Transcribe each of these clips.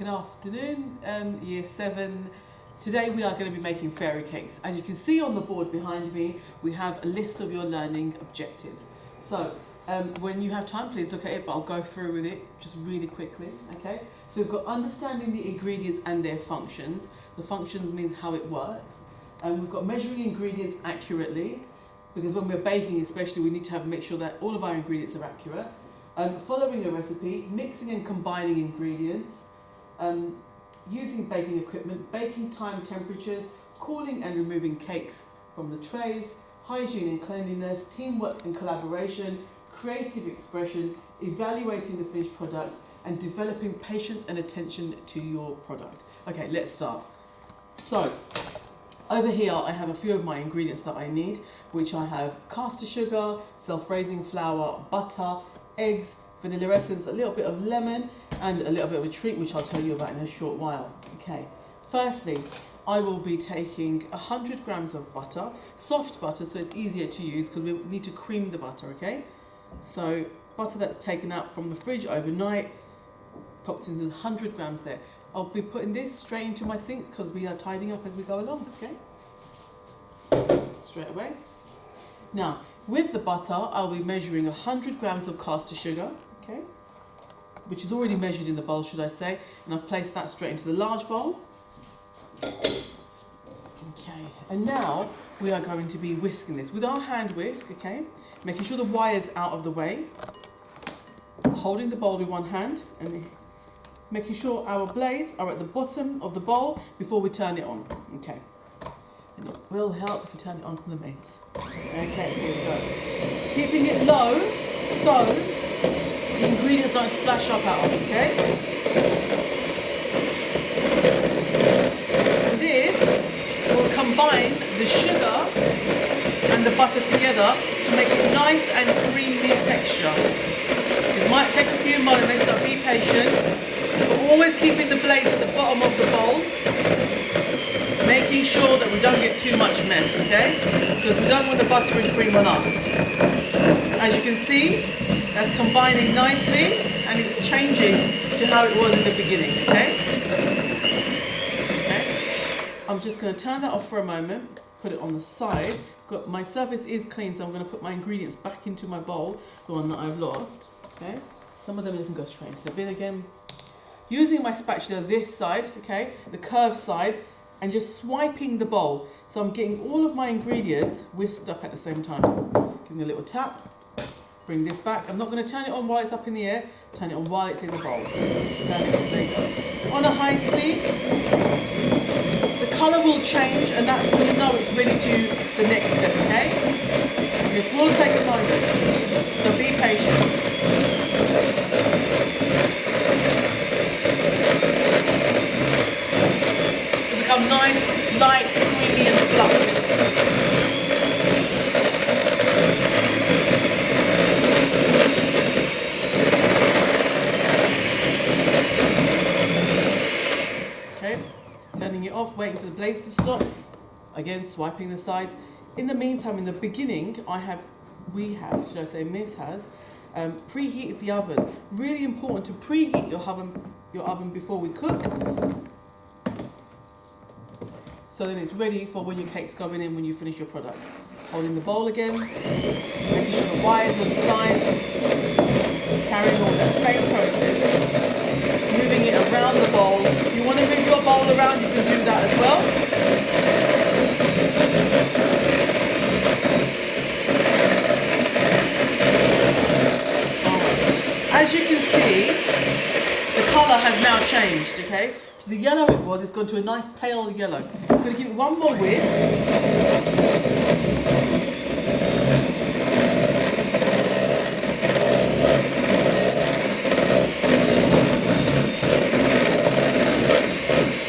Good afternoon, Year 7. Today we are going to be making fairy cakes. As you can see on the board behind me, we have a list of your learning objectives. So when you have time, please look at it, but I'll go through with it just really quickly, okay? So we've got understanding the ingredients and their functions. The functions means how it works. We've got measuring ingredients accurately, because when we're baking especially, we need to make sure that all of our ingredients are accurate. Following a recipe, mixing and combining ingredients, using baking equipment, baking time, temperatures, cooling and removing cakes from the trays, hygiene and cleanliness, teamwork and collaboration, creative expression, evaluating the finished product, and developing patience and attention to your product. Okay, let's start. So, over here I have a few of my ingredients that I need, which I have caster sugar, self-raising flour, butter, eggs, vanilla essence, a little bit of lemon, and a little bit of a treat which I'll tell you about in a short while. Okay, firstly, I will be taking 100 grams of butter, soft butter so it's easier to use because we need to cream the butter, okay? So butter that's taken out from the fridge overnight, popped into 100 grams there. I'll be putting this straight into my sink because we are tidying up as we go along, okay? Straight away. Now, with the butter, I'll be measuring 100 grams of caster sugar, okay? Which is already measured in the bowl, should I say, and I've placed that straight into the large bowl. Okay, and now we are going to be whisking this with our hand whisk, okay? Making sure the wire's out of the way, holding the bowl with one hand, and making sure our blades are at the bottom of the bowl before we turn it on, okay? And it will help if you turn it on from the mains. Okay, here we go. Keeping it low so the ingredients don't splash up out, okay? This will combine the sugar and the butter together to make it nice and creamy texture. It might take a few moments, so be patient, but always keeping the blades at the bottom of the bowl, making sure that we don't get too much mess, okay? Because we don't want the butter and cream on us. As you can see, that's combining nicely and it's changing to how it was in the beginning, okay? Okay. I'm just going to turn that off for a moment, put it on the side. My surface is clean, so I'm going to put my ingredients back into my bowl, the one that I've lost, okay? Some of them you can go straight into the bin again. Using my spatula this side, okay, the curved side, and just swiping the bowl. So I'm getting all of my ingredients whisked up at the same time. Giving a little tap, bring this back. I'm not going to turn it on while it's up in the air, turn it on while it's in the bowl. Turn it on, there you go. On a high speed, the colour will change and that's when you know it's ready to the next step, okay? This will take a moment, so be patient. Become nice, light, creamy and fluffy. Okay, turning it off, waiting for the blades to stop. Again, swiping the sides. In the meantime, in the beginning, should I say Miss has, preheated the oven. Really important to preheat your oven before we cook. So then it's ready for when your cake's going in when you finish your product. Holding the bowl again, making sure the wire's on the side, carrying on that same process, moving it around the bowl. If you want to move your bowl around, you can do that as well. Alright. As you can see, the colour has now changed, okay? So the yellow it was, it's gone to a nice pale yellow. I'm going to give it one more whisk.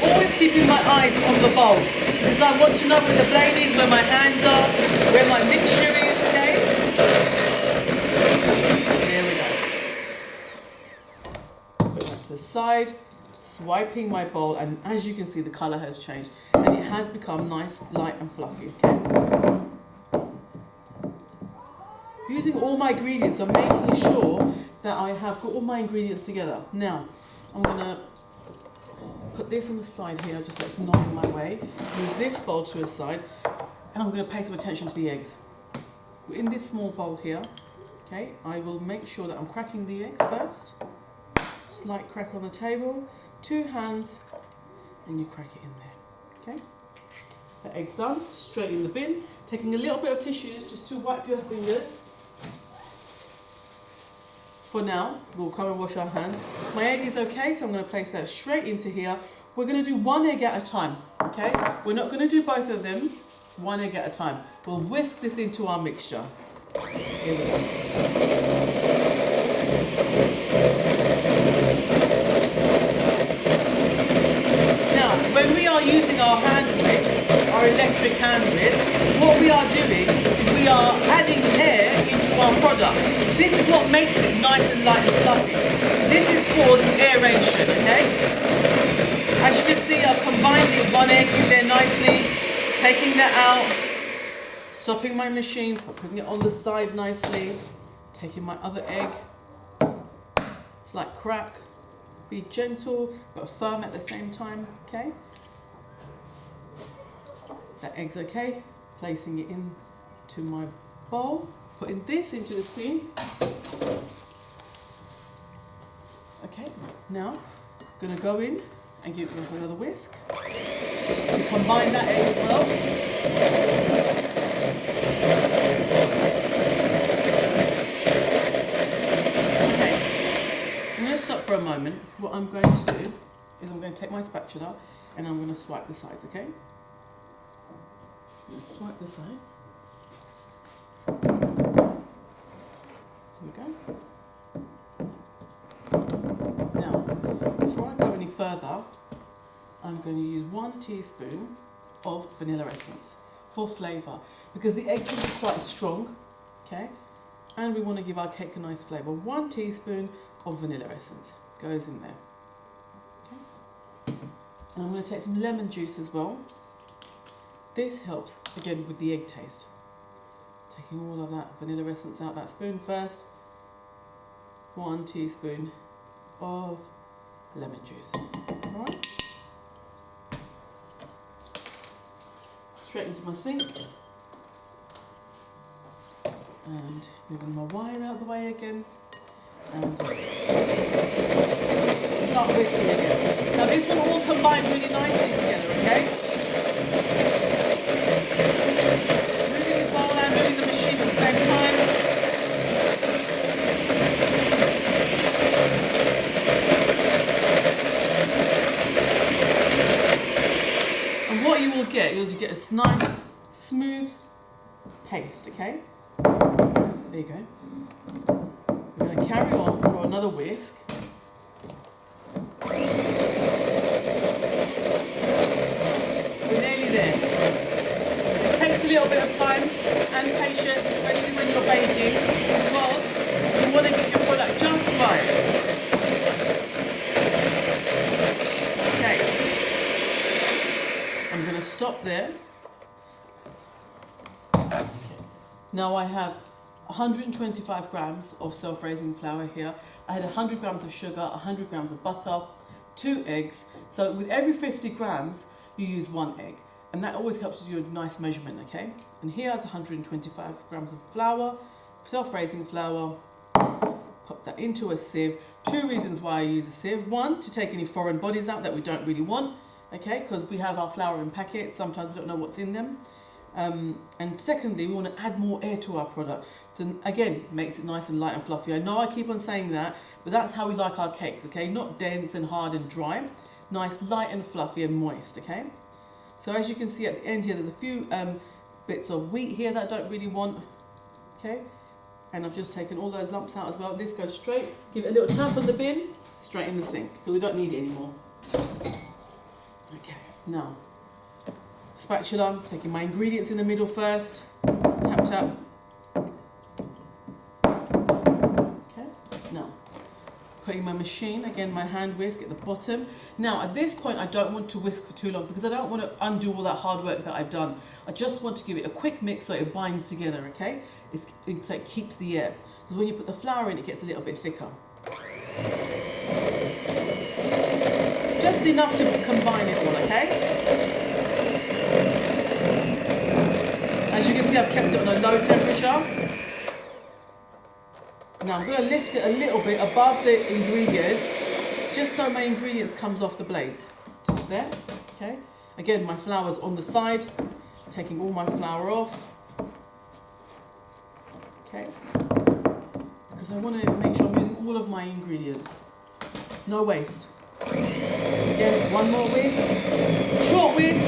Always keeping my eyes on the bowl, because I want to know where the blade is, where my hands are, where my mixture is, okay? There we go. Put that to the side. Swiping my bowl, and as you can see, the colour has changed and it has become nice, light and fluffy, okay? Using all my ingredients, I'm making sure that I have got all my ingredients together. Now, I'm going to this on the side here, just so it's not in my way. Move this bowl to a side, and I'm going to pay some attention to the eggs. In this small bowl here, okay, I will make sure that I'm cracking the eggs first. Slight crack on the table, 2 hands, and you crack it in there, okay? The egg's done, straight in the bin. Taking a little bit of tissues just to wipe your fingers. For now, we'll come and wash our hands. My egg is okay, so I'm going to place that straight into here. We're going to do 1 egg at a time, okay? We're not going to do both of them, 1 egg at a time. We'll whisk this into our mixture. Here we go. Now, when we are using our hand whisk, our electric hand whisk, what we are doing is we are adding air into our product. This is what makes it nice and light and fluffy. This is called aeration, okay? As you can see, I've combined the 1 egg in there nicely, taking that out, stopping my machine, putting it on the side nicely, taking my other egg, slight crack, be gentle but firm at the same time, okay? That egg's okay, placing it into my bowl, putting this into the sink. Okay, now I'm going to go in and give it another whisk. To combine that egg as well. Okay, I'm going to stop for a moment. What I'm going to do is I'm going to take my spatula and I'm going to swipe the sides, okay? I'm going to swipe the sides. There we go. Now, before I go any further, I'm going to use 1 teaspoon of vanilla essence for flavour, because the egg can be quite strong, okay? And we want to give our cake a nice flavour. 1 teaspoon of vanilla essence goes in there. Okay? And I'm going to take some lemon juice as well. This helps, again, with the egg taste. Taking all of that vanilla essence out that spoon first. 1 teaspoon of lemon juice. Alright? Straight into my sink. And moving my wire out of the way again. And start whisking again. Now this will all combine really nicely together, okay? Moving the bowl and moving the machine at the same time. And what you will get is you get a nice, smooth paste, okay? There you go. We're going to carry on for another whisk. We're nearly there. It takes a little bit of time and patience, especially when you're baking, because you want to get your product just right. Okay. I'm going to stop there. Now I have 125 grams of self-raising flour here. I had 100 grams of sugar, 100 grams of butter, 2 eggs. So with every 50 grams, you use 1 egg. And that always helps you do a nice measurement, okay? And here's 125 grams of flour, self-raising flour. Pop that into a sieve. 2 reasons why I use a sieve. 1, to take any foreign bodies out that we don't really want, okay? Because we have our flour in packets, sometimes we don't know what's in them. And secondly, we want to add more air to our product. So again, makes it nice and light and fluffy. I know I keep on saying that, but that's how we like our cakes, okay? Not dense and hard and dry. Nice, light and fluffy and moist, okay? So as you can see at the end here, there's a few bits of wheat here that I don't really want, okay? And I've just taken all those lumps out as well. This goes straight, give it a little tap on the bin, straight in the sink, because we don't need it anymore. Okay, now, spatula, taking my ingredients in the middle first, tap tap. Okay, now putting my machine, again my hand whisk at the bottom. Now at this point I don't want to whisk for too long because I don't want to undo all that hard work that I've done. I just want to give it a quick mix so it binds together, okay? So it keeps the air. Because when you put the flour in, it gets a little bit thicker. Just enough to combine it all, okay? As you can see, I've kept it on a low temperature. Now I'm going to lift it a little bit above the ingredients, just so my ingredients comes off the blades. Just there, okay? Again, my flour's on the side, taking all my flour off. Okay? Because I want to make sure I'm using all of my ingredients. No waste. Again, one more whisk. Short whisk.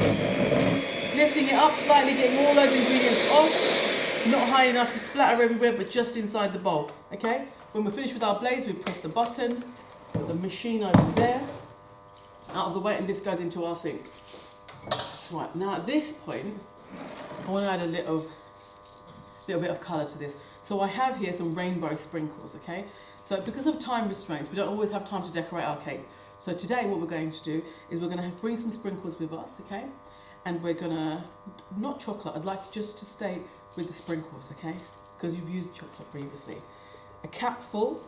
Lifting it up slightly, getting all those ingredients off. Not high enough to splatter everywhere, but just inside the bowl. Okay? When we're finished with our blades, we press the button. Put the machine over there. Out of the way, and this goes into our sink. Right, now at this point, I want to add a little bit of colour to this. So I have here some rainbow sprinkles, okay? So because of time restraints, we don't always have time to decorate our cakes. So today what we're going to do is we're going to bring some sprinkles with us, okay? And we're going to, not chocolate, I'd like you just to stay with the sprinkles, okay? Because you've used chocolate previously. A cap full.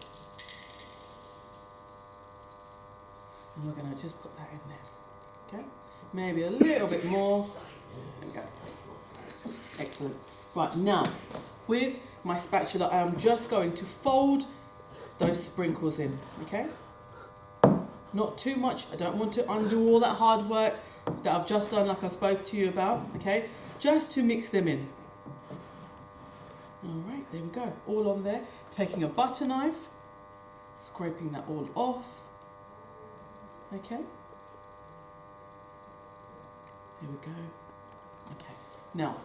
And we're going to just put that in there, okay? Maybe a little bit more. There we go. Excellent. Right, now, with my spatula, I am just going to fold those sprinkles in, okay? Not too much. I don't want to undo all that hard work that I've just done, like I spoke to you about, okay? Just to mix them in. All right, there we go. All on there. Taking a butter knife, scraping that all off, okay? There we go. Okay. Now,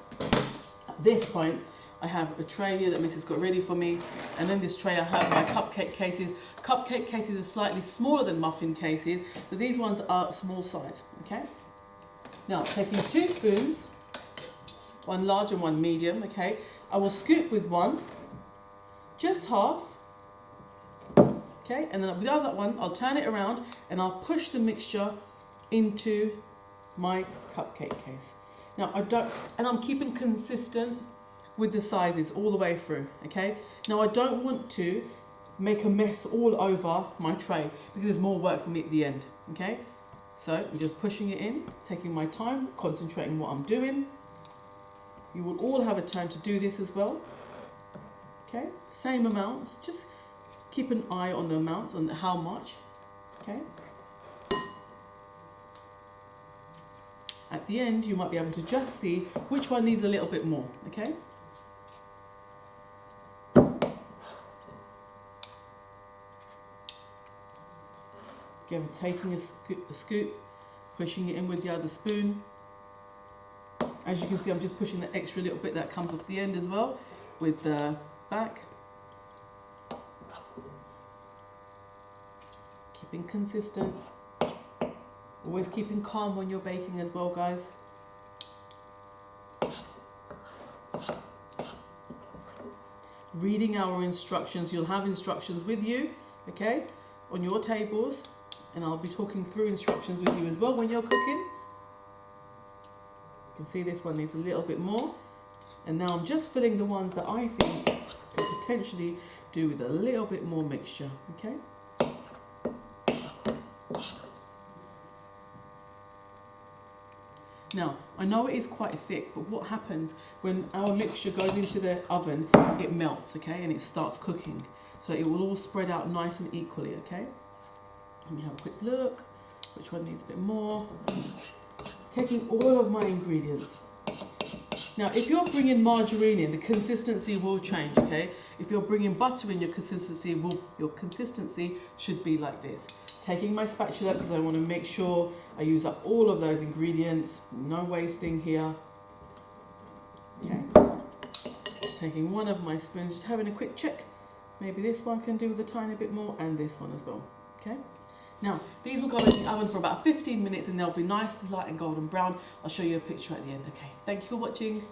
at this point, I have a tray here that Mrs. got ready for me, and in this tray I have my cupcake cases. Cupcake cases are slightly smaller than muffin cases, but these ones are small size, okay? Now, taking 2 spoons, one large and one medium, okay? I will scoop with one, just half, okay? And then with the other one, I'll turn it around and I'll push the mixture into my cupcake case. Now, I'm keeping consistent with the sizes all the way through, okay? Now I don't want to make a mess all over my tray because there's more work for me at the end, okay? So I'm just pushing it in, taking my time, concentrating what I'm doing. You will all have a turn to do this as well, okay? Same amounts, just keep an eye on the amounts and how much, okay? At the end, you might be able to just see which one needs a little bit more, okay? Again, taking a scoop, pushing it in with the other spoon. As you can see, I'm just pushing the extra little bit that comes off the end as well with the back. Keeping consistent. Always keeping calm when you're baking as well, guys. Reading our instructions. You'll have instructions with you, okay, on your tables. And I'll be talking through instructions with you as well when you're cooking. You can see this one needs a little bit more. And now I'm just filling the ones that I think could potentially do with a little bit more mixture, okay? Now, I know it is quite thick, but what happens when our mixture goes into the oven, it melts, okay, and it starts cooking. So it will all spread out nice and equally, okay? Let me have a quick look, which one needs a bit more. Taking all of my ingredients. Now, if you're bringing margarine in, the consistency will change, okay? If you're bringing butter in, your consistency should be like this. Taking my spatula because I want to make sure I use up all of those ingredients. No wasting here. Okay. Taking one of my spoons, just having a quick check. Maybe this one can do with a tiny bit more, and this one as well. Okay. Now, these will go in the oven for about 15 minutes and they'll be nice, light and golden brown. I'll show you a picture at the end, okay? Thank you for watching.